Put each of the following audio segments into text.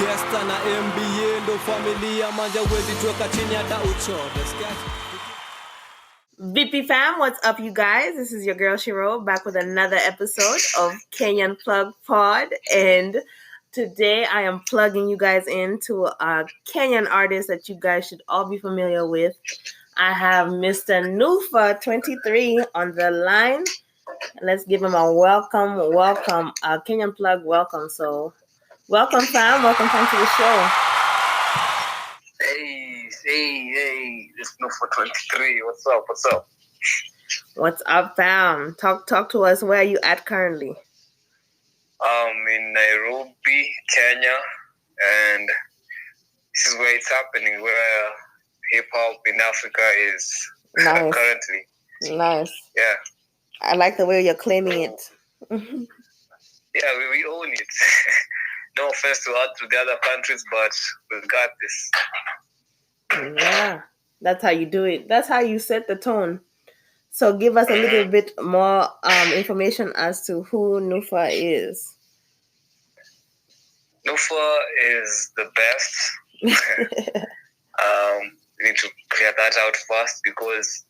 Gesta na MBA ndo familia manja wezi tuweka chini hata ucho. VP fam, what's up, you guys? This is your girl Shiro back with another episode of Kenyan Plug Pod, and today I am plugging you guys into a Kenyan artist that you guys should all be familiar with. I have Mr. Nuffa23 on the line. Let's give him a welcome, a Kenyan Plug welcome. So, welcome fam to the show. Hey, it's Nuffa23. What's up? What's up, fam? Talk to us. Where are you at currently? In Nairobi, Kenya, and this is where it's happening, where hip-hop in Africa is currently. Nice. Yeah. I like the way you're claiming it. Yeah, we own it. No offense to the other countries, but we've got this. Yeah, that's how you do it. That's how you set the tone. So give us a little bit more information as to who Nuffa is. Nuffa is the best. We need to clear that out first because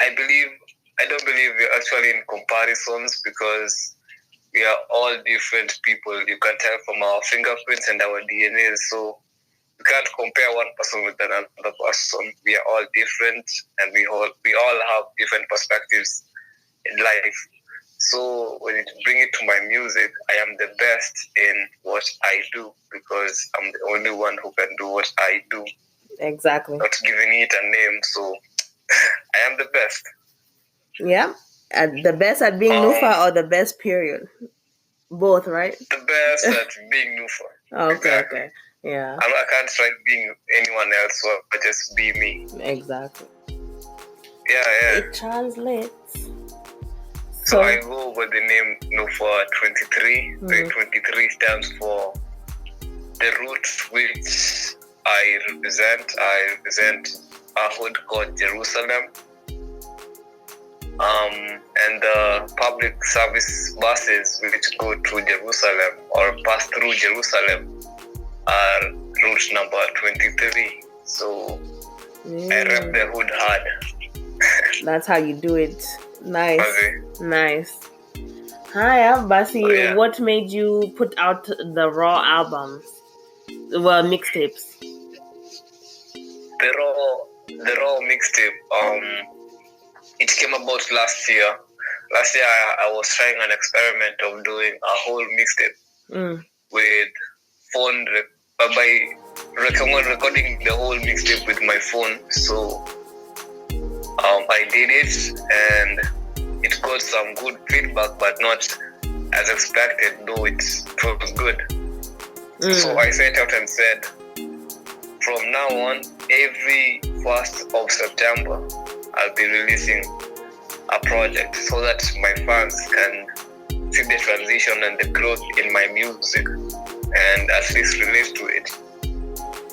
I don't believe we're actually in comparisons because we are all different people. You can tell from our fingerprints and our DNA. So you can't compare one person with another person. We are all different, and we all have different perspectives in life. So when you bring it to my music, I am the best in what I do because I'm the only one who can do what I do. Exactly. Not giving it a name, so I am the best. Yeah, the best at being Nuffa or the best period? Both, right? The best at being Nuffa. Okay, exactly. Okay. Yeah. I can't try being anyone else, so I just be me. Exactly. Yeah. It translates. So I go by the name Nuffa23. Mm-hmm. The 23 stands for the root which I represent. I represent a hood called Jerusalem. And the public service buses which go to Jerusalem or pass through Jerusalem are route number 23. So I rep the hood hard. That's how you do it. Nice. Okay. Nice. Hi, Basi. Oh, yeah. What made you put out the raw albums? Well, mixtapes. The raw mixtape. It came about last year. Last year, I was trying an experiment of doing a whole mixtape with phone by recording the whole mixtape with my phone. So I did it, and it got some good feedback, but not as expected. Though it was good. So I sent out and said, from now on, every 1st of September, I'll be releasing a project so that my fans can see the transition and the growth in my music and at least relate to it.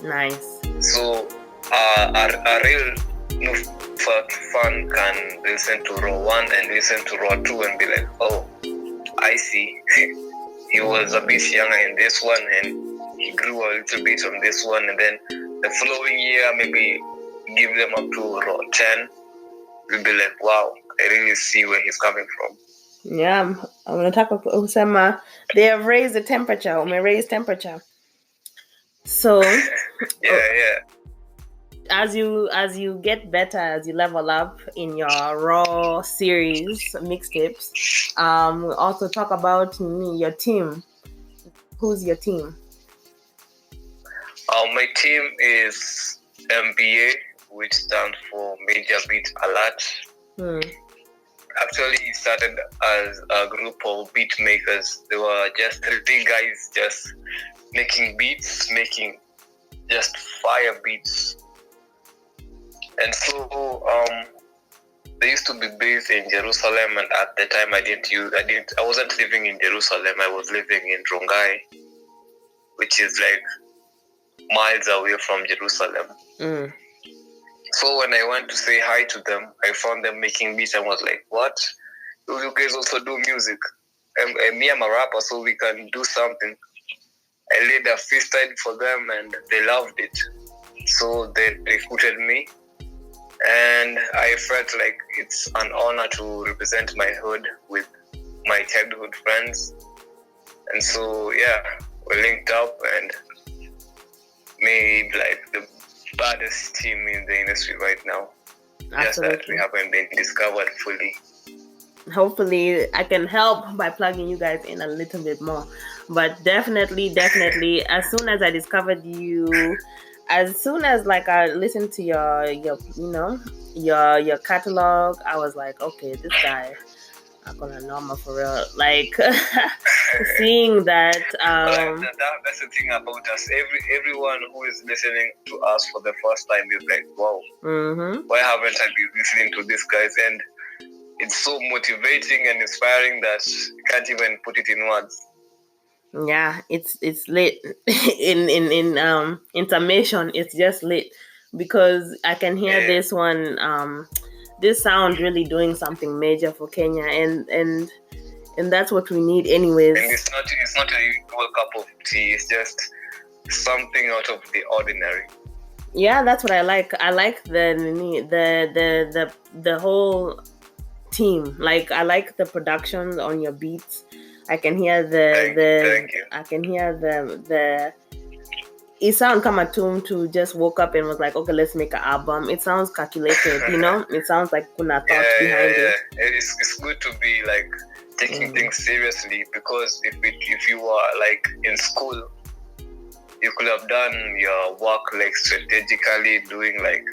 Nice. So a real Nuffa fan can listen to Raw 1 and listen to Raw 2 and be like, oh, I see. He was a bit younger in this one and he grew a little bit on this one, and then the following year maybe give them up to Raw 10. We'll be like, wow, I really see where he's coming from. Yeah, I'm going to talk about Usama. They have raised the temperature. We raised temperature. So, yeah. As you get better, as you level up in your raw series mixtapes, we'll also talk about your team. Who's your team? My team is MBA, which stands for Major Beat Alert. Actually, it started as a group of beat makers. There were just 3 guys just making beats, making just fire beats. And so they used to be based in Jerusalem, and at the time I wasn't living in Jerusalem. I was living in Rongai, which is like miles away from Jerusalem. So when I went to say hi to them, I found them making beats and was like, what? You guys also do music? Me, I'm a rapper, so we can do something. I laid a freestyle for them and they loved it. So they recruited me, and I felt like it's an honor to represent my hood with my childhood friends. And so, yeah, we linked up and made like the baddest team in the industry right now. Absolutely. Just that we haven't been discovered fully. Hopefully I can help by plugging you guys in a little bit more. But definitely, as soon as I discovered you, as soon as like I listened to your catalog, I was like, okay, this guy, I'm gonna know him for real. Like seeing that. That's the thing about us. Everyone who is listening to us for the first time is like, wow, why haven't I been listening to these guys? And it's so motivating and inspiring that you can't even put it in words. Yeah, it's lit. in intermission, it's just lit because I can hear this one. This sound really doing something major for Kenya, and that's what we need, anyways. And it's not a usual cup of tea. It's just something out of the ordinary. Yeah, that's what I like. I like the whole team. Like I like the production on your beats. I can hear Thank you. I can hear the it sounds come a tune to just woke up and was like, okay, let's make an album. It sounds calculated, you know? It sounds like kuna thought behind it. It's good to be like taking things seriously, because if you are like in school, you could have done your work like strategically, doing like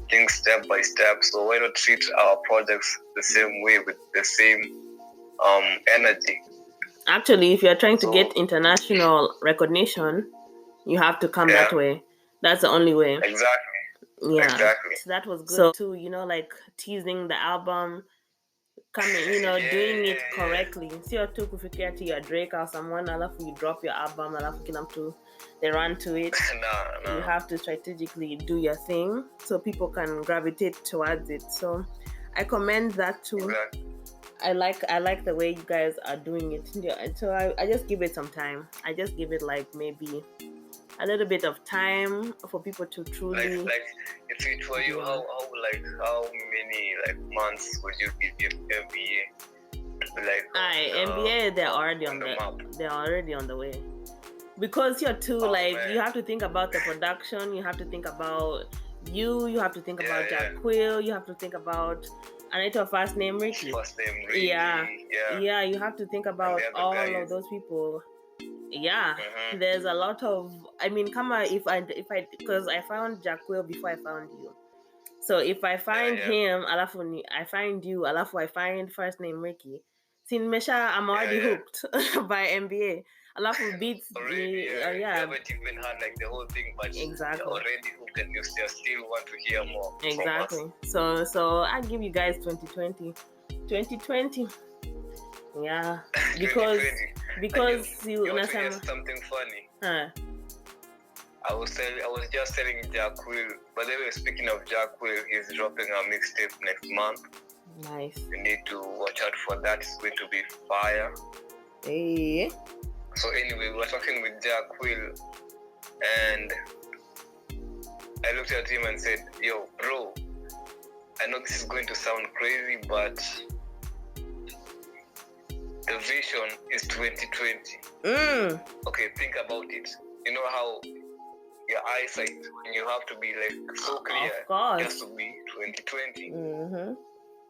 things step by step. So why not treat our projects the same way, with the same energy? Actually, if you're trying to get international recognition, you have to come that way. That's the only way. Exactly. Yeah. Exactly. So that was good too, like teasing the album, coming, doing it correctly. Sio tu kufikia to your Drake or someone, alafu you drop your album, alafu kila mtu they run to it. No. You have to strategically do your thing so people can gravitate towards it. So I commend that too. Exactly. I like the way you guys are doing it. So I just give it some time. I just give it like maybe a little bit of time for people to truly like if it were you, how many like months would you give NBA? NBA, they're already on the map. They're already on the way. Because you're too you have to think about the production, you have to think about you have to think about Jakkquil, you have to think about Anita first name Ricky. Yeah, you have to think about all of those people. Yeah, there's a lot of. I mean, come on, if I because I found Jakkquil before I found you. So if I find him, alafu I find you, alafu I find first name Ricky. Sin Mesha, I'm already hooked by NBA. Alafu beats. You haven't even had like the whole thing, but exactly. You're already hooked and you still want to hear more. Exactly. So I give you guys 2020. 2020. Yeah, because you want to hear something funny. I was just telling Jakkquil. By the way, speaking of Jakkquil, he's dropping a mixtape next month. Nice. You need to watch out for that. It's going to be fire. Hey. So anyway, we were talking with Jakkquil, and I looked at him and said, "Yo, bro, I know this is going to sound crazy, but the vision is 2020. Okay, think about it. You know how your eyesight, when you have to be like so clear, just to be 2020.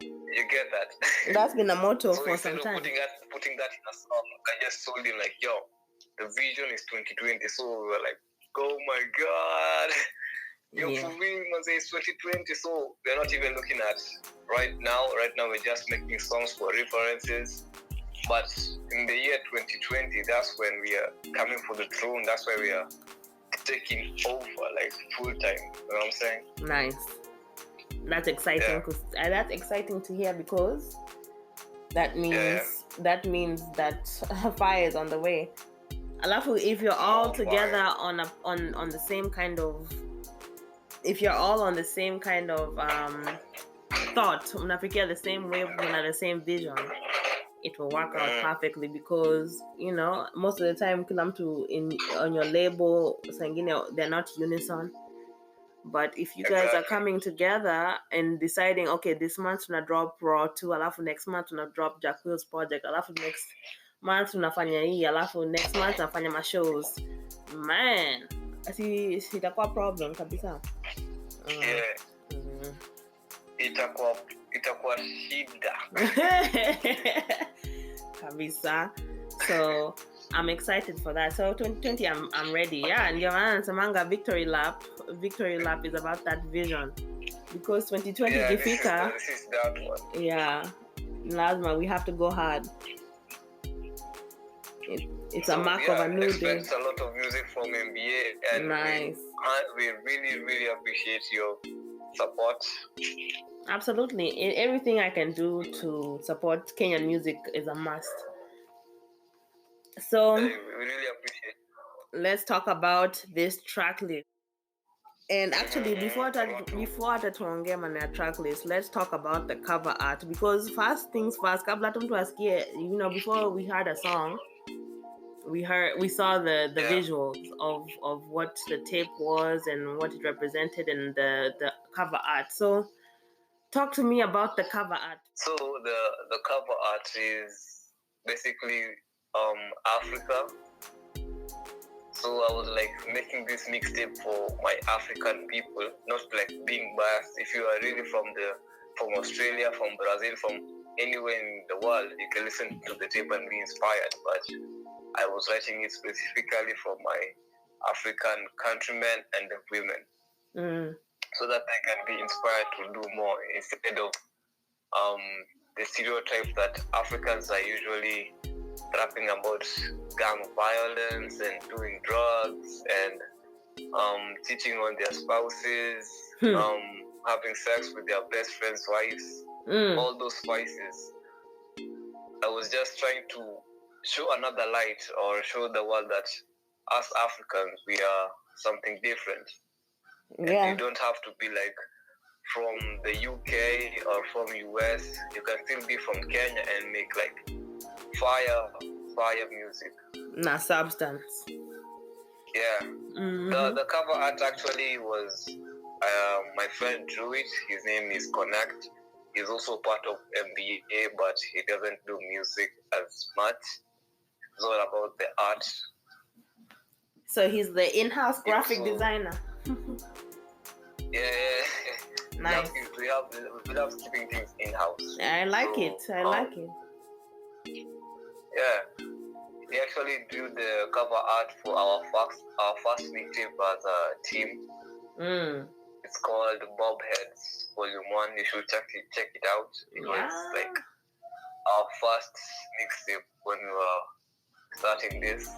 You get that? That's been a motto so for some time. Putting that in a song, I just told him like, yo, the vision is 2020. So we were like, oh my god. Yo, for real, man, it's 2020. So we're not even looking at right now. Right now, we're just making songs for references. But in the year 2020, that's when we are coming for the throne. That's where we are taking over, like full time. You know what I'm saying? Nice. That's exciting. That's exciting to hear, because that means that fire is on the way. Alafu, if you're all together on the same kind of, if you're all on the same kind of thought, unafikia the same wave, the same vision, it will work out perfectly, because most of the time kila mtu on your label sangine they're not unison. But if you guys are coming together and deciding, okay, this month tuna drop Raw 2, alafu next month tuna drop Jakkquil's project, alafu next month tunafanya hii, alafu next month tunafanya ma shows, man, itakuwa problem kabisa. Itakuwa shida kabisa. So I'm excited for that. So 2020, I'm ready. Yeah, and your man Samanga Victory Lap is about that vision, because 2020 Gifika. This is that one. Yeah, Lazima, we have to go hard. It's a mark of a new day. Expect a lot of music from NBA, and nice. We really, really appreciate your support. Absolutely, everything I can do to support Kenyan music is a must. So we really appreciate. Let's talk about this track list. And actually, before tuongee maneno track list, let's talk about the cover art, because first things first, kabla mtu asikie, before we heard a song, we saw the visuals of what the tape was and what it represented and the cover art. So talk to me about the cover art. So the cover art is basically Africa. So I was like making this mixtape for my African people, not like being biased. If you are really from Australia, from Brazil, from anywhere in the world, you can listen to the tape and be inspired. But I was writing it specifically for my African countrymen and the women, so that I can be inspired to do more, instead of the stereotype that Africans are usually rapping about gang violence and doing drugs and cheating on their spouses, having sex with their best friends' wives, all those spices. I was just trying to show another light, or show the world that us Africans, we are something different. Yeah. And you don't have to be like from the UK or from US. You can still be from Kenya and make like fire music. Substance. Yeah. The cover art actually was my friend drew it. His name is Connect. He's also part of MBA, but he doesn't do music as much. It's all about the art. So he's the in-house graphic designer. Yeah. Nice. We love keeping things in-house. I like it. Yeah. We actually do the cover art for our first mixtape as a team. It's called Bob Heads Volume 1. You should check it out. It was like our first mixtape when we were starting this.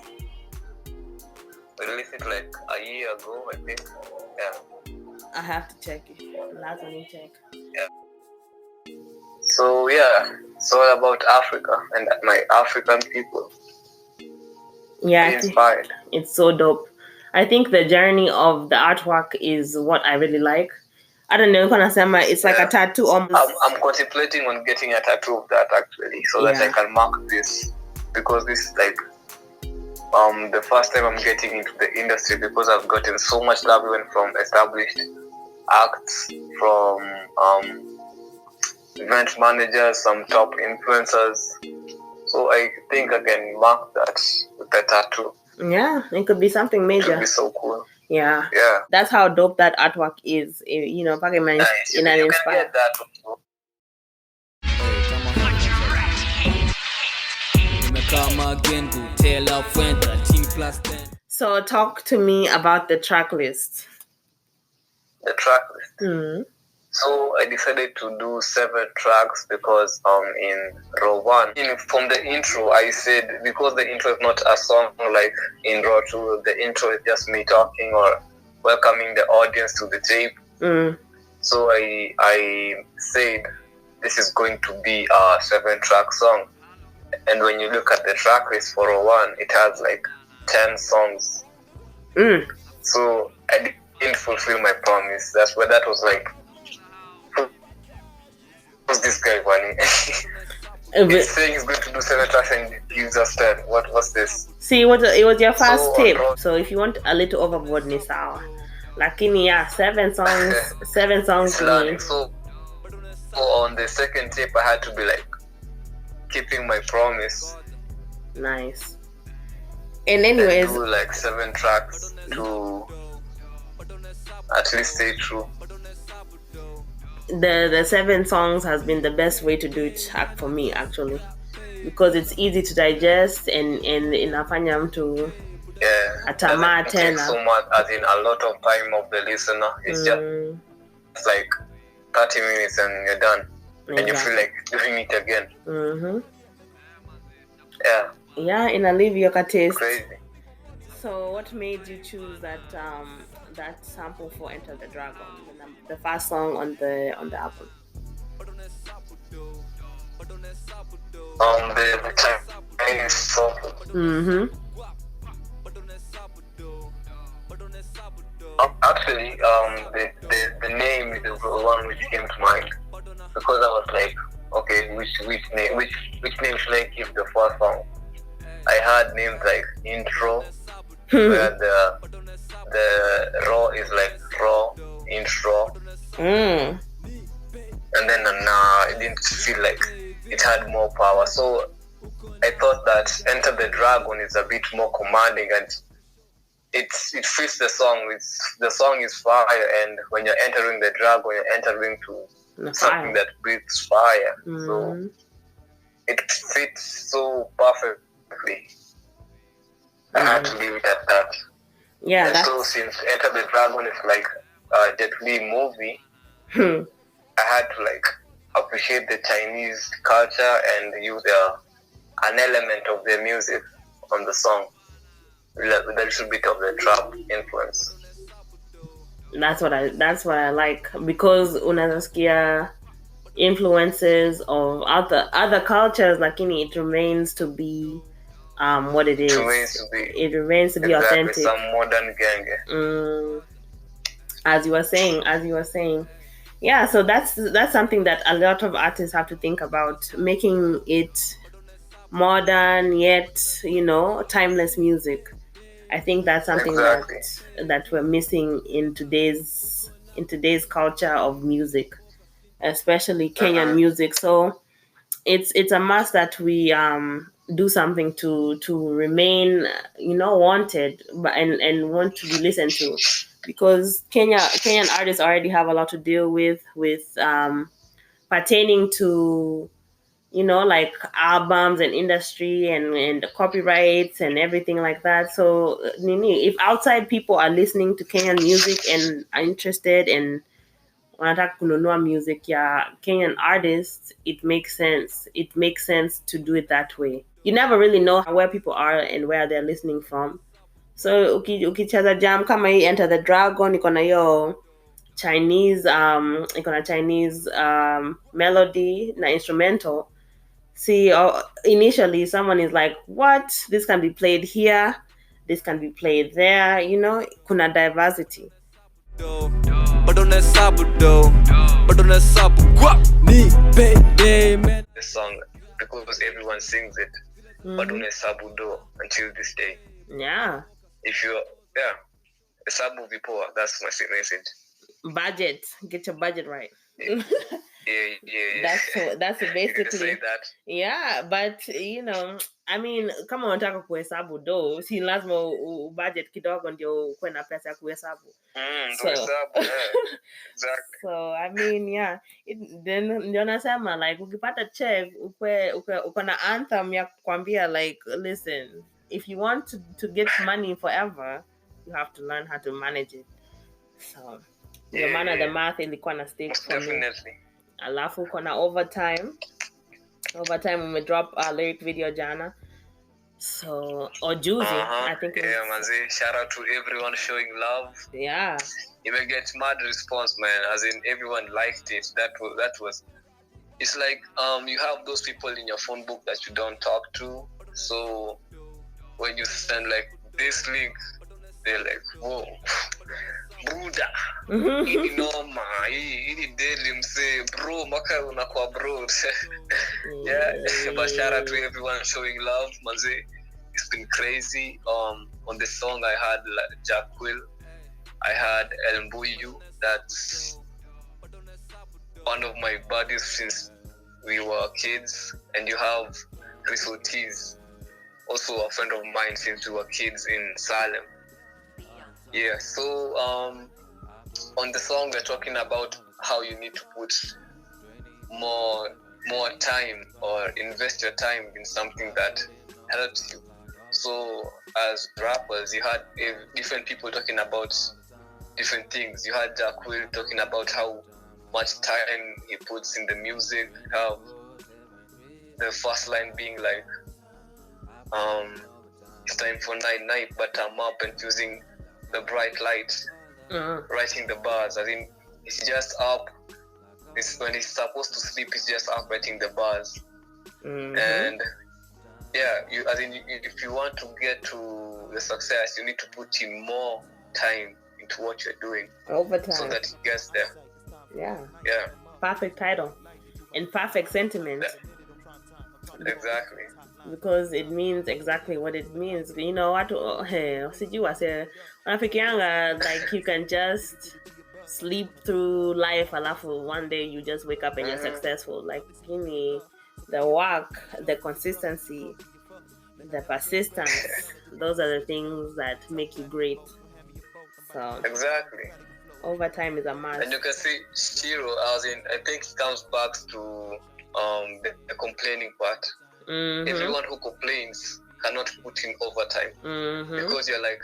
We released it like a year ago, I think. Yeah. I have to check it. Let me check. Yeah. So it's all about Africa and my African people. Yeah, inspired. It's so dope. I think the journey of the artwork is what I really like. I don't know, it's like a tattoo almost. I'm contemplating on getting a tattoo of that actually, so that I can mark this, because this is like the first time I'm getting into the industry, because I've gotten so much love even from established acts, from event managers, some top influencers. So I think I can mark that with a tattoo. Yeah, it could be something major. It would be so cool. Yeah. That's how dope that artwork is. You can get that. So talk to me about the track list. The track list. So I decided to do 7 tracks because in Raw 1, from the intro, I said, because the intro is not a song like in Raw 2, the intro is just me talking or welcoming the audience to the tape. So I said, this is going to be a 7-track song. And when you look at the track list for Raw 1, it has like 10 songs. So I didn't fulfill my promise. That's why that was like, who's this guy, Wally? It's saying it's going to do 7 tracks and it gives us 10. What's this? See, it was your first tip. So if you want a little overboard, ni sawa. Lakini yeah, 7 songs. 7 songs. So on the second tip, I had to be like keeping my promise. Nice. And anyways, do like 7 tracks to at least stay true. The 7 songs has been the best way to do it for me actually, because it's easy to digest and inafanya mtu atamaa tena. So much, as in a lot of time of the listener. It's just like 30 minutes and you're done. Exactly. And you feel like doing it again. Mm-hmm. Yeah, inalive your taste. Crazy. So what made you choose that sample for Enter the Dragon, the first song on the album? The Chinese song. Mm-hmm. Actually, the name is the one which came to mind, because I was like, okay, which name should I give the first song? I had names like Intro, where the raw is like raw, intro. And then it didn't feel like it had more power. So I thought that Enter the Dragon is a bit more commanding, and it fits the song. The song is fire, and when you're entering the dragon, you're entering to something that breathes fire. So it fits so perfectly. I had to leave it at that. Yeah. And so since Enter the Dragon is like a Jakkquil movie, I had to like appreciate the Chinese culture and use an element of their music on the song with a little bit of the trap influence. That's what I like, because unasikia influences of other cultures, lakini it remains to be what it is. It remains to be exactly authentic. Some modern gang. As you were saying. Yeah, so that's something that a lot of artists have to think about, making it modern yet, timeless music. I think that's something that we're missing in today's culture of music, especially Kenyan music. So it's a must that we do something to remain, wanted, and want to be listened to, because Kenyan artists already have a lot to deal with pertaining to, like albums and industry and copyrights and everything like that. So if outside people are listening to Kenyan music and are interested in wanataka kununua music ya Kenyan artists, it makes sense to do it that way. You never really know where people are and where they're listening from. So ukicheza jam kama hii Enter the Dragon, iko na hiyo Chinese melody na instrumental. See, initially someone is like, what? This can be played here, this can be played there, kuna diversity. The song, because everyone sings it, until this day. Yeah. If you sabu before, that's my message. Budget, get your budget right. Yeah. That's basically say that. Yeah, but I mean, kama unataka kuhesabu do, si lazima budget kidogo ndio uwe na pesa ya kuhesabu. Exactly. So I mean, yeah, then ndio nasema like ukipata check uko na anthem ya kukwambia like, listen, if you want to get money forever, you have to learn how to manage it. So the the math ilikuwa na stake for me. Definitely. Alafu kuna overtime umedrop a lyric video jana, so or juicy. I think manzi, shout out to everyone showing love. Yeah, you may get mad response, man, as in everyone liked it. That was it's like you have those people in your phone book that you don't talk to, so when you send like this link, they're like, whoa, Buda. Hii noma, hii daily mse bro, maka unakuwa bro. Yeah, but shout out to everyone showing love, manze. It's been crazy. On the song I had Jakkquil, I had El Mbuyu, that's one of my buddies since we were kids, and you have Chris Ortiz, also a friend of mine since we were kids in Salem. Yeah, so on the song we're talking about how you need to put more time or invest your time in something that helps you. So as rappers, you had different people talking about different things. You had Jakkquil talking about how much time he puts in the music, how the first line being like, it's time for night, but I'm up and using the bright light, writing the bars. I think it's just up. It's when he's supposed to sleep, he's just up writing the bars. And yeah, if you want to get to the success, you need to put in more time into what you're doing over time, so that it gets there. Yeah. Perfect title and perfect sentiment. Exactly. Because it means exactly what it means. You know what? Like you can just sleep through life. Alafu one day you just wake up and you're successful. Like the work, the consistency, the persistence. Those are the things that make you great. So exactly. Overtime is a must. And you can see Shiro, I think it comes back to the complaining part. Everyone who complains cannot put in overtime because you're like,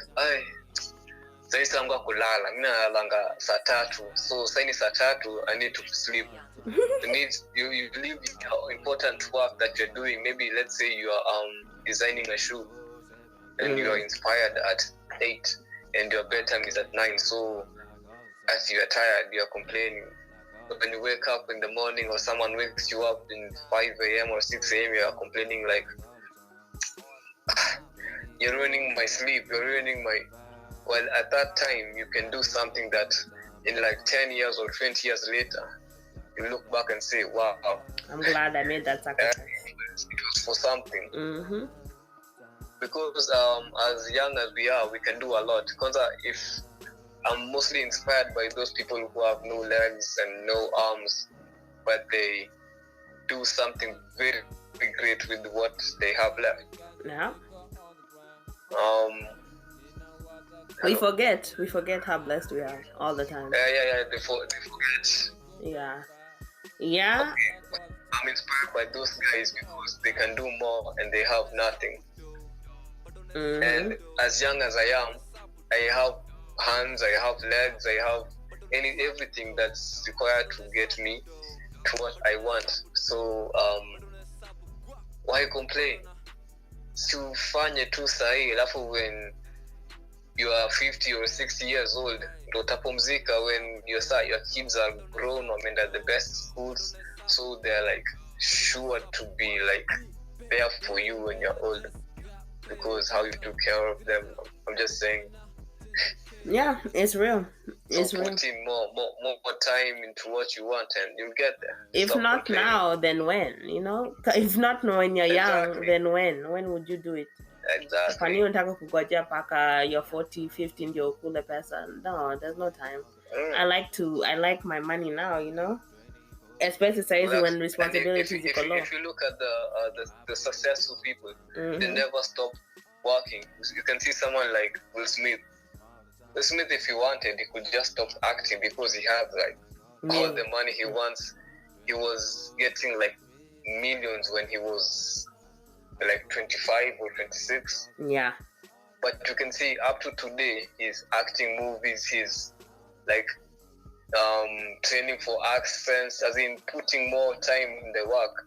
saisi yangu kulala, mimi nalalanga saa 3, so saini saa 3 I need to sleep. You leave your important work that you're doing. Maybe let's say you are designing a shoe and you are inspired at 8 and your bedtime is at 9, so as you are tired, you are complaining. But when you wake up in the morning or someone wakes you up in 5 a.m. or 6 a.m., you are complaining like, you're ruining my sleep, you're ruining my... Well, at that time, you can do something that in like 10 years or 20 years later, you look back and say, wow. I'm glad I made that sacrifice. It was for something. Because as young as we are, we can do a lot. Because if I'm mostly inspired by those people who have no legs and no arms, but they do something very, very great with what they have left. Yeah. We forget how blessed we are all the time. Yeah. They forget. Yeah. Okay. I'm inspired by those guys because they can do more and they have nothing. And as young as I am, I have hands, I have legs, I have everything that's required to get me to what I want. So why complain? Sifanye tu sahi, alafu when you are 50 or 60 years old, utapumzika when your kids are grown or at the best schools, so they're like sure to be like there for you when you're old because how you took care of them. I'm just saying. Yeah, it's real. It's real. Put in more time into what you want and you'll get there. If not now, then when? If not when you're young, then when? When would you do it? Exactly. Kwani unataka kugojea paka you're 40, 50 ndio ukule pesa? No, there's no time. I like my money now, especially size when responsibilities are low. If you look at the successful people, they never stop working. You can see someone like Will Smith. Will Smith, if he wanted, he could just stop acting because he had like all the money he wants. He was getting like millions when he was like 25 or 26. Yeah. But you can see up to today, he's acting movies. He's like training for accents, as in putting more time in the work.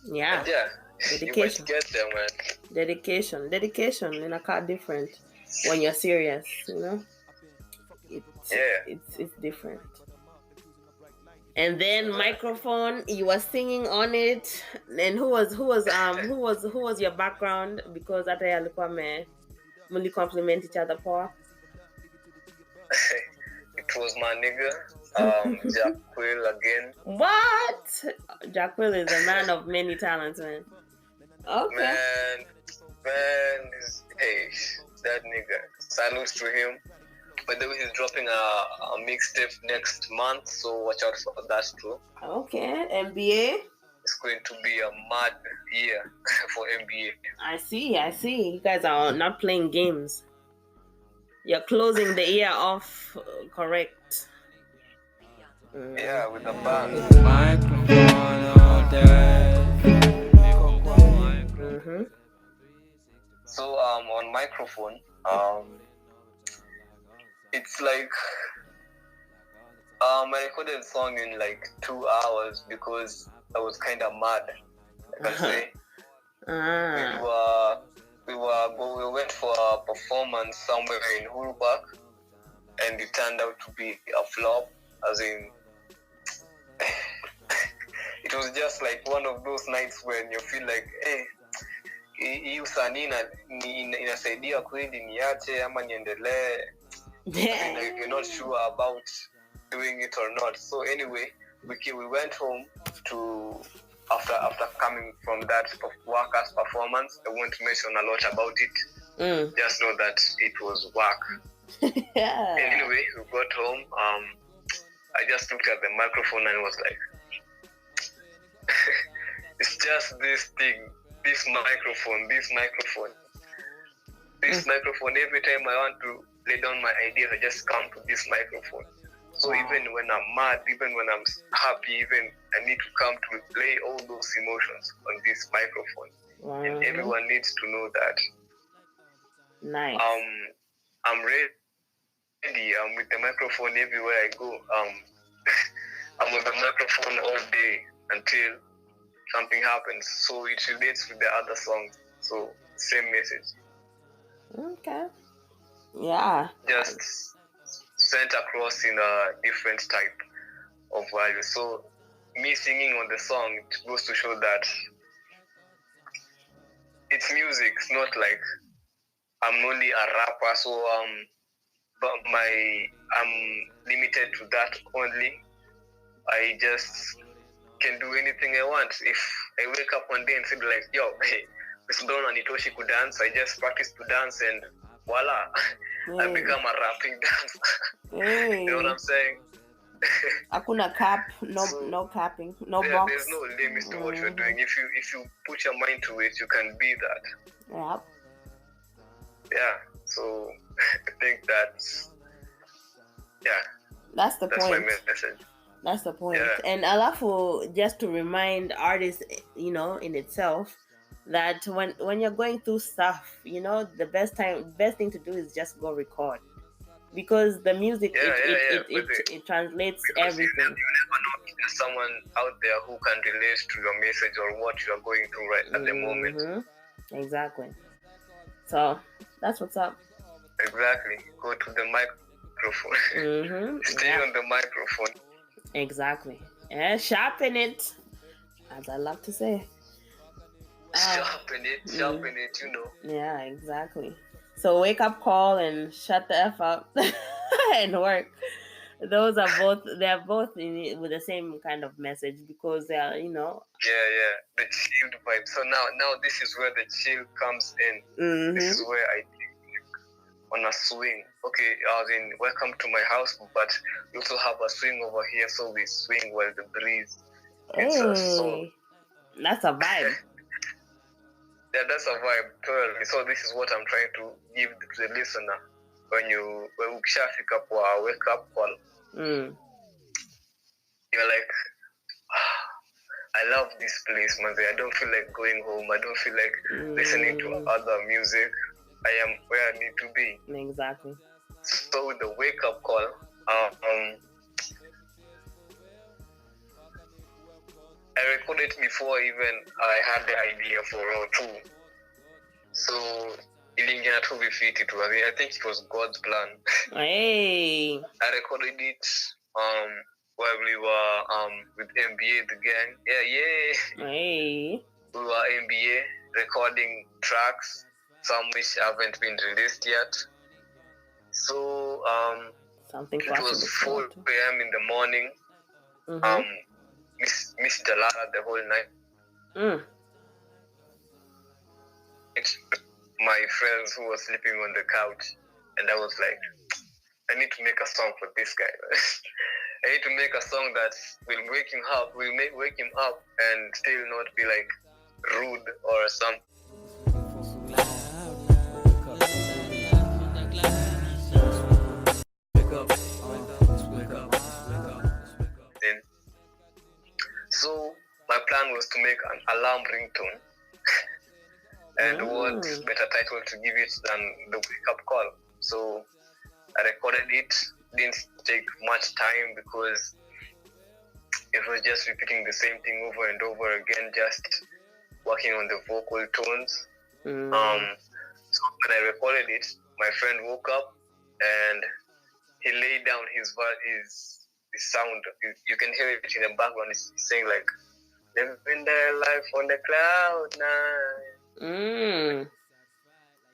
Yeah. And yeah. Dedication. You might get there, man. Dedication in a car different when you're serious, It's different. And then microphone, you were singing on it. And who was your background? Because hata alikuwa muli compliment each other for. It was my nigga, Jakkquil again. What? Jakkquil is a man of many talents, man. Okay. Man, hey, that nigga. Salutes to him. By the way, he's dropping a mixtape next month, so watch out for that too. Okay, NBA. It's going to be a mad year for NBA. I see. You guys are not playing games. You're closing the year off correct. Yeah, with a bang. Microphone all day. So on microphone, it's like I recorded a song in like 2 hours because I was kind of mad. I can say we went for a performance somewhere in Hulbach, and it turned out to be a flop. As in, it was just like one of those nights when you feel like, hey, hii usanii inasaidia kweli niache ama niendelee. Like, you're not sure about doing it or not. So anyway, we went home to after coming from that workers performance. I won't mention a lot about it. Just know that it was work. Yeah. Anyway, we got home. I just looked at the microphone and was like, it's just this thing, this microphone. Every time I want to lay down my ideas, I just come to this microphone. So even when I'm mad, even when I'm happy, even I need to come to play all those emotions on this microphone. And everyone needs to know that. Nice. I'm ready. I'm with the microphone everywhere I go. I'm with the microphone all day until something happens. So it relates with the other songs. So same message. Okay. Yeah. Just sent across in a different type of value. So me singing on the song, it goes to show that it's music. It's not like I'm only a rapper, so but I'm limited to that only. I just can do anything I want. If I wake up one day and say like, yo, hey, Miss Donna Nitoshi could dance, I just practice to dance and voila, I become a rapping dancer. You know what I'm saying? Hakuna cap, no capping, no box. There's no limits to what you're doing. If you put your mind to it, you can be that. Yep. Yeah. So I think that's the point. My message. That's the point. Yeah. And alafu, just to remind artists, in itself, that when you're going through stuff, the best thing to do is just go record, because the music it translates because everything. You never know if there's someone out there who can relate to your message or what you're going through right at the moment. Exactly. So that's what's up. Exactly. Go to the microphone. Stay on the microphone. Exactly. And sharpen it, as I love to say. Sharpen it, Yeah, exactly. So wake up call and shut the F up and work. Those are they're both with the same kind of message, because they are, Yeah, the chilled vibe. So now this is where the chill comes in. This is where I think on a swing. Okay, as in welcome to my house, but we also have a swing over here, so we swing while the breeze. It's a soul. That's a vibe. Yeah, that's a vibe, totally. So this is what I'm trying to give to the listener when we shafika up or wake up call. You're like, I love this place, man. I don't feel like going home. I don't feel like listening to other music. I am where I need to be. Exactly. So with the wake up call, I recorded before even I had the idea for Raw 2. So I think it was God's plan. Hey. I recorded it while we were with NBA the gang. Yeah. Hey. We were NBA recording tracks, some which haven't been released yet. So Something It classic. was 4 a.m. in the morning. Miss Jalala the whole night. It's my friends who were sleeping on the couch, and I was like, I need to make a song for this guy. I need to make a song that will wake him up, and still not be like rude or something. So my plan was to make an alarm ringtone. And what better title to give it than the wake up call? So I recorded it. Didn't take much time because it was just repeating the same thing over and over again, just working on the vocal tones. So when I recorded it, my friend woke up and he laid down his sound. You can hear it in the background. He's saying like, "Living their life on the cloud nine."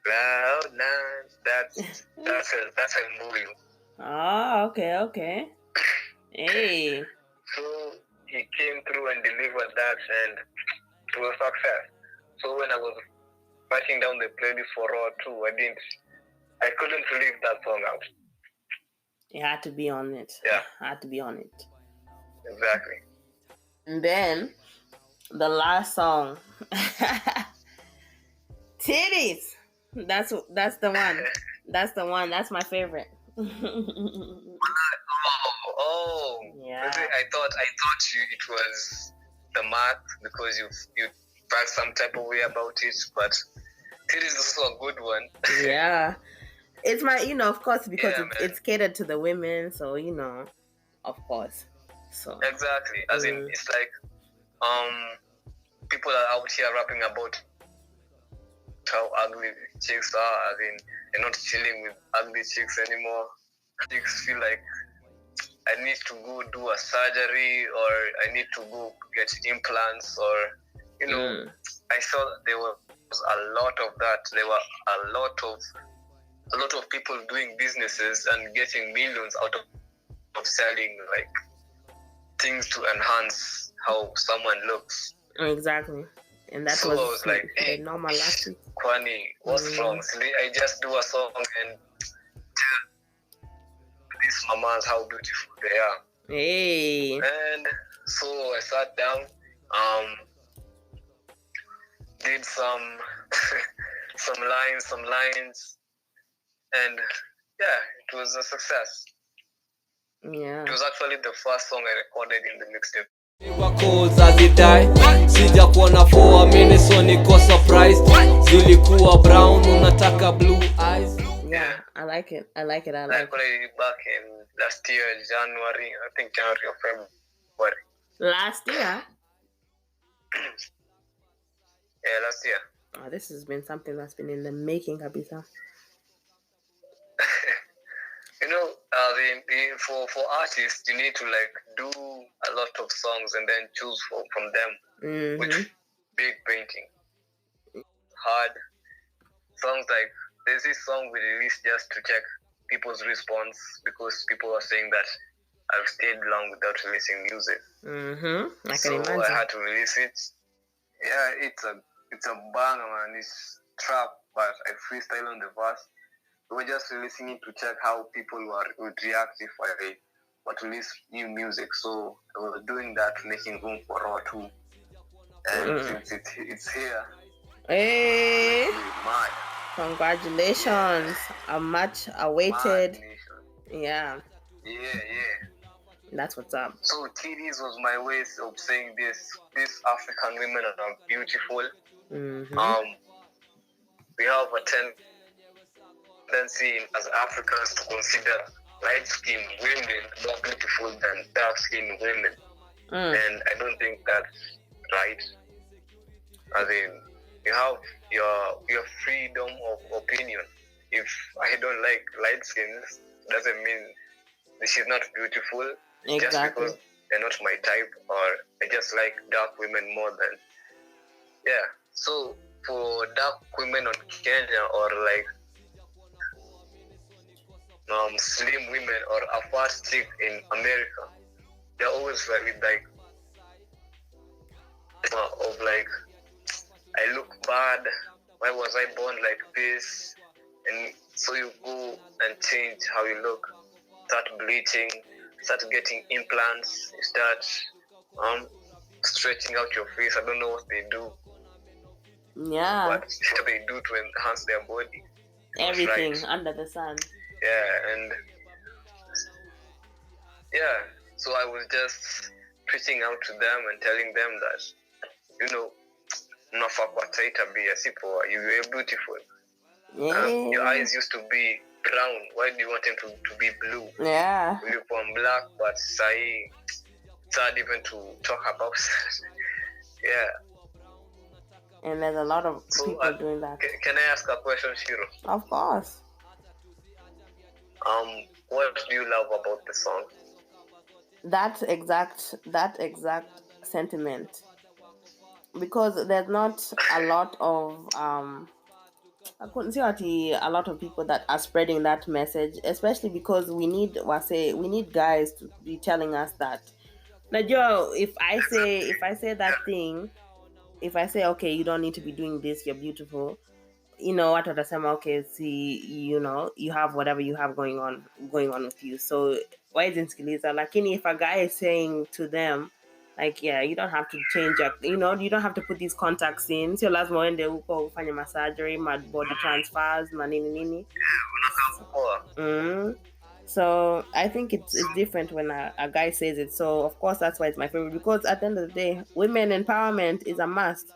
Cloud nine. That's a movie. Ah, okay. Hey. So he came through and delivered that, and it was success. So when I was writing down the playlist for Raw 2, I couldn't leave that song out. It had to be on it. Yeah. Had to be on it. Exactly. And then the last song. Titties. That's the one. That's the one. That's my favorite. Oh. Yeah. I thought it was the mark because you felt some type of way about it, but it is also a good one. Yeah. It's my, of course, because it's catered to the women, so of course. So exactly. As in, it's like people are out here rapping about how ugly chicks are. I mean, they're not chilling with ugly chicks anymore. Chicks feel like I need to go do a surgery, or I need to go get implants, or I saw there was a lot of that. There were a lot of people doing businesses and getting millions out of selling like things to enhance how someone looks. Exactly. And that so was, I was like, hey, normal last week. Kwani, what's wrong? So I just do a song and tell these mamas how beautiful they are. Hey. And so I sat down, did some some lines, and yeah, it was a success. Yeah. It was actually the first song I recorded in the mixtape. Sija kuona for a minute, so niko surprised. Zilikuwa brown, unataka blue eyes. Yeah, I like it. I like it. I recorded it back in last year, January, I think January or February. Last year? Yeah, last year. Oh, this has been something that's been in the making, Kabisa. For artists, you need to like do a lot of songs and then choose from them which big painting. Hard songs like there's this song we released just to check people's response because people are saying that I've stayed long without releasing music. I can imagine. I had to release it. Yeah, it's a banger, man. It's trap, but I freestyle on the verse. We were just releasing it to check how people would react if I were to release new music. So I was doing that, making room for Raw 2. And since it's here, hey, mad. Congratulations. A much awaited. Yeah. That's what's up. So TDs was my way of saying this. These African women are beautiful. We have a tendency as Africans to consider light-skinned women more beautiful than dark-skinned women. And I don't think that's right. As in, you have your freedom of opinion. If I don't like light skins, doesn't mean she's not beautiful. Exactly. Just because they're not my type, or I just like dark women more than. Yeah. So for dark women on Kenya, or like slim women or a fat chick in America, they're always with like of like, I look bad. Why was I born like this? And so you go and change how you look. Start bleaching. Start getting implants. You start stretching out your face. I don't know what they do. Yeah. But they do to enhance their body. Everything under the sun. Yeah, and yeah. So I was just reaching out to them and telling them that, Nuffa kwa tabia si poa. You were beautiful. Yeah. Your eyes used to be brown. Why do you want them to be blue? Yeah. You were black, but say it's hard even to talk about that. Yeah. And there's a lot of people doing that. Can I ask a question, Shiro? Of course. What do you love about the song? That exact sentiment. Because there's not a lot of I couldn't see a lot of people that are spreading that message, especially because we need guys to be telling us that. Like, yo, if I say that thing, if I say, okay, you don't need to be doing this, you're beautiful, what watasema, okay, see, you have whatever you have going on with you, so why isn't skiliza? Lakini if a guy is saying to them, like, yeah, you don't have to change your, you don't have to put these contacts in, sio lazima uende huko ufanye surgery, body transfers, nini. So I think it's different when a guy says it. So of course that's why it's my favorite, because at the end of the day, women empowerment is a must.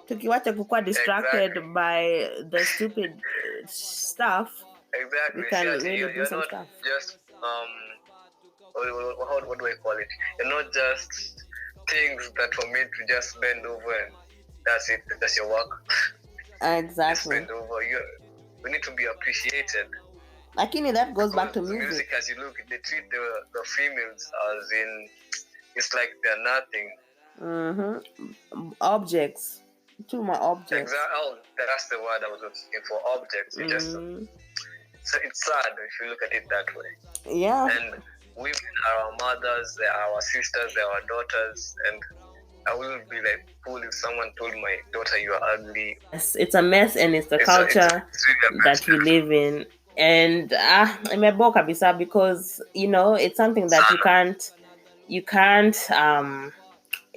Tukiwacha kukua distracted by the stupid stuff, exactly. we can really do some stuff. Just what do I call it? You're not just things that were made to just bend over and that's it. That's your work. Exactly. Just bend over. We need to be appreciated. Lakini that goes back to music. Music, as you look, they treat the females as in, it's like they're nothing. Objects. Too much objects. Exactly. Oh, that's the word I was looking for. Objects. So it's sad if you look at it that way. Yeah. And women are our mothers, they are our sisters, they are our daughters, and I wouldn't be like cool if someone told my daughter you are ugly. Yes, it's a mess, and it's the culture that we live in. And imeboka kabisa, because it's something that you can't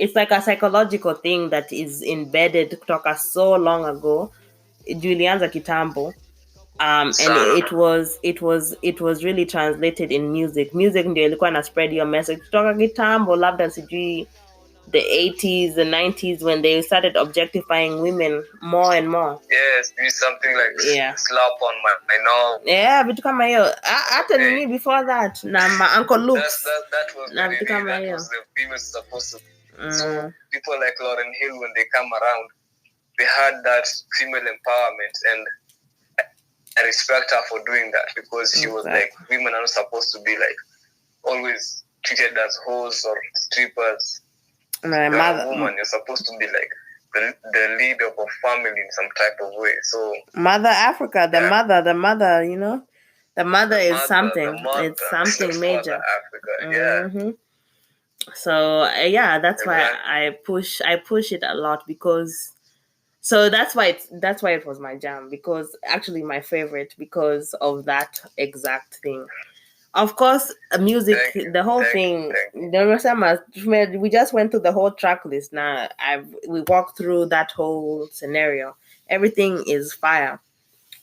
it's like a psychological thing that is embedded kutoka so long ago. Julianza kitambo. And it was really translated in music. Music ndio ilikuwa na spread your message kutoka kitambo, labda sijui the 80s, the 90s, when they started objectifying women more and more. Yes, do something like slap on my knob. Yeah, vitu kama hiyo. Hata nini before that, na my Uncle Luke's. That was na vitu kama hiyo. That was the female supposed to. So people like Lauryn Hill, when they come around, they had that female empowerment, and I respect her for doing that, because she was like, women are not supposed to be like always treated as hoes or strippers. My mother, woman, you're supposed to be like the leader of a family in some type of way. So Mother Africa, the mother, the mother is something. It's something major. Africa, So that's why I push it a lot, because that's why it was my jam, because actually my favorite, because of that exact thing. Of course, music, the whole thing. We just went through the whole track list. Now we walked through that whole scenario. Everything is fire,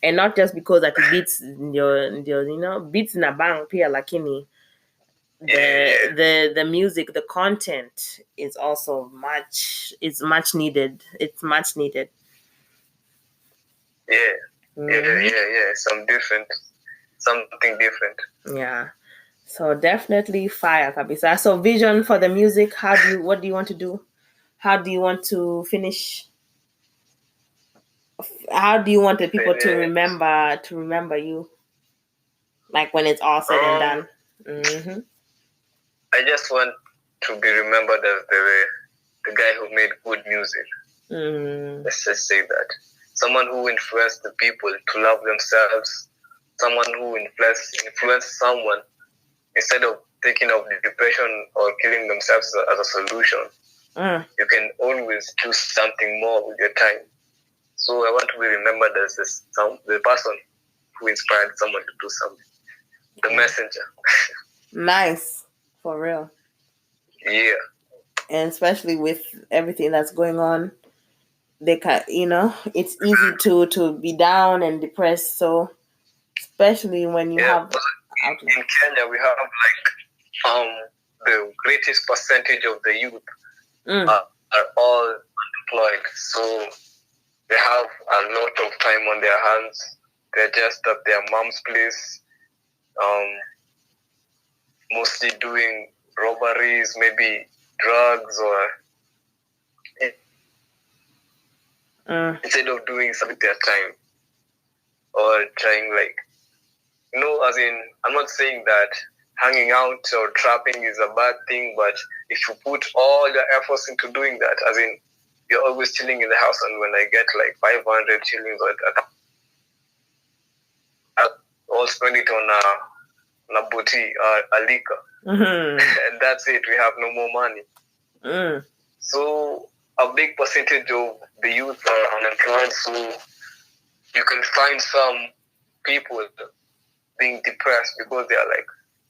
and not just because that it beats your beats in a bang pia, lakini the music, the content is also much needed. It's much needed. Something different. Yeah. So definitely fire, kabisa. So vision for the music, what do you want to do? How do you want to finish? How do you want the people to remember you? Like when it's all said and done. I just want to be remembered as the guy who made good music. Let's just say that. Someone who influenced the people to love themselves, someone who influences someone, instead of thinking of depression or killing themselves as a solution, you can always do something more with your time. So I want to be remembered as the person who inspired someone to do something. The messenger. Nice. For real. Yeah. And especially with everything that's going on, they can, it's easy to be down and depressed. So especially when you have in Kenya, we have the greatest percentage of the youth are all unemployed. So they have a lot of time on their hands. They're just at their mom's place, mostly doing robberies, maybe drugs, or instead of doing something their time, or trying as in, I'm not saying that hanging out or trapping is a bad thing, but if you put all your efforts into doing that, as in, you're always chilling in the house, and when I get 500 shillings, I'll spend it on a booty or a liquor, and that's it. We have no more money. So a big percentage of the youth are unemployed. So you can find some people being depressed because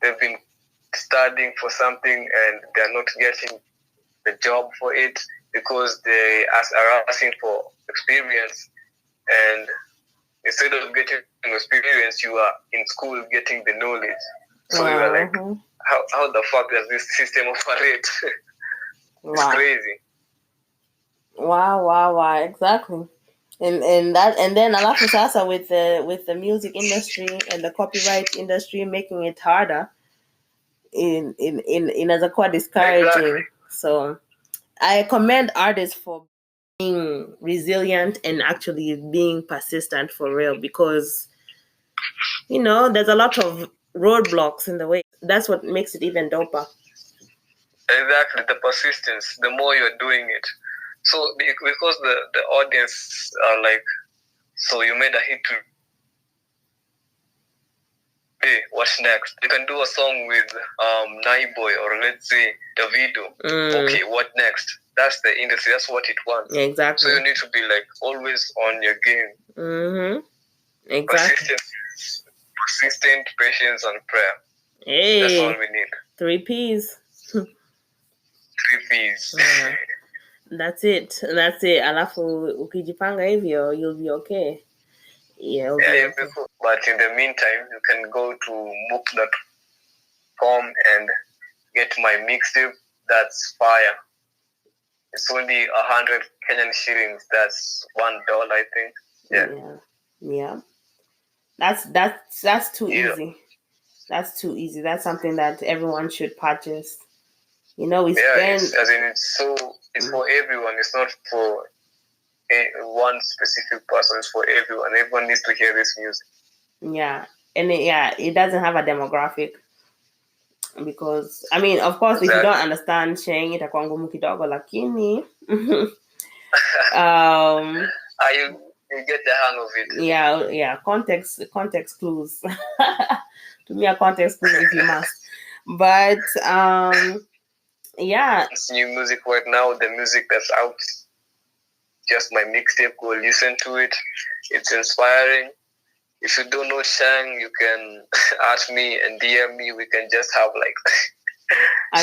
they've been studying for something and they're not getting the job for it because they are asking for experience, and instead of getting experience, you are in school getting the knowledge. So you are how the fuck does this system operate? It's crazy. Wow, exactly. And then alafu sasa with the music industry and the copyright industry making it harder in as quite discouraging. Exactly. So I commend artists for being resilient and actually being persistent for real, because there's a lot of roadblocks in the way. That's what makes it even doper. Exactly, the persistence, the more you're doing it. So because the audience are so you made a hit today, what's next? You can do a song with Naiboy or let's say Davido. Okay, what next? That's the industry. That's what it wants. Exactly. So you need to be always on your game. Exactly. Persistent, patience, and prayer. Hey, that's all we need. 3 P's. 3 P's. That's it. Alafu ukijipanga hivyo, you'll be okay. Yeah, you'll be cool. But in the meantime, you can go to mook.com and get my mixtape. That's fire. It's only 100 Kenyan shillings. That's $1, I think. Yeah. That's too easy. That's too easy. That's something that everyone should purchase. We spend. It's for everyone. It's not for one specific person. It's for everyone. Everyone needs to hear this music. Yeah, and it doesn't have a demographic, because of course, if you don't understand sharing it itakuwa ngumu kidogo, lakini you get the hang of it. Yeah, context clues. To me, a context clues if you must. But it's new music right now. The music that's out, just my mixtape. Go listen to it. It's inspiring. If you don't know Shang, you can ask me and DM me. We can just have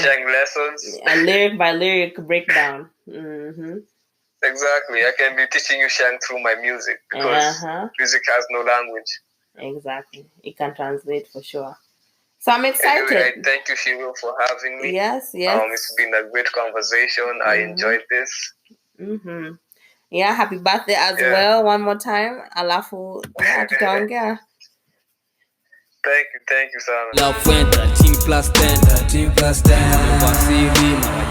Shang lessons. A lyric by lyric breakdown. Mm-hmm. Exactly. I can be teaching you Shang through my music, because music has no language. Exactly. It can translate for sure. So I'm excited. Anyway, thank you, Shiro, for having me. Yes. It's been a great conversation. I enjoyed this. Yeah, happy birthday as well. One more time. Alafu, tutaongea. Thank you, Sana. La Fuenta, team plus 10.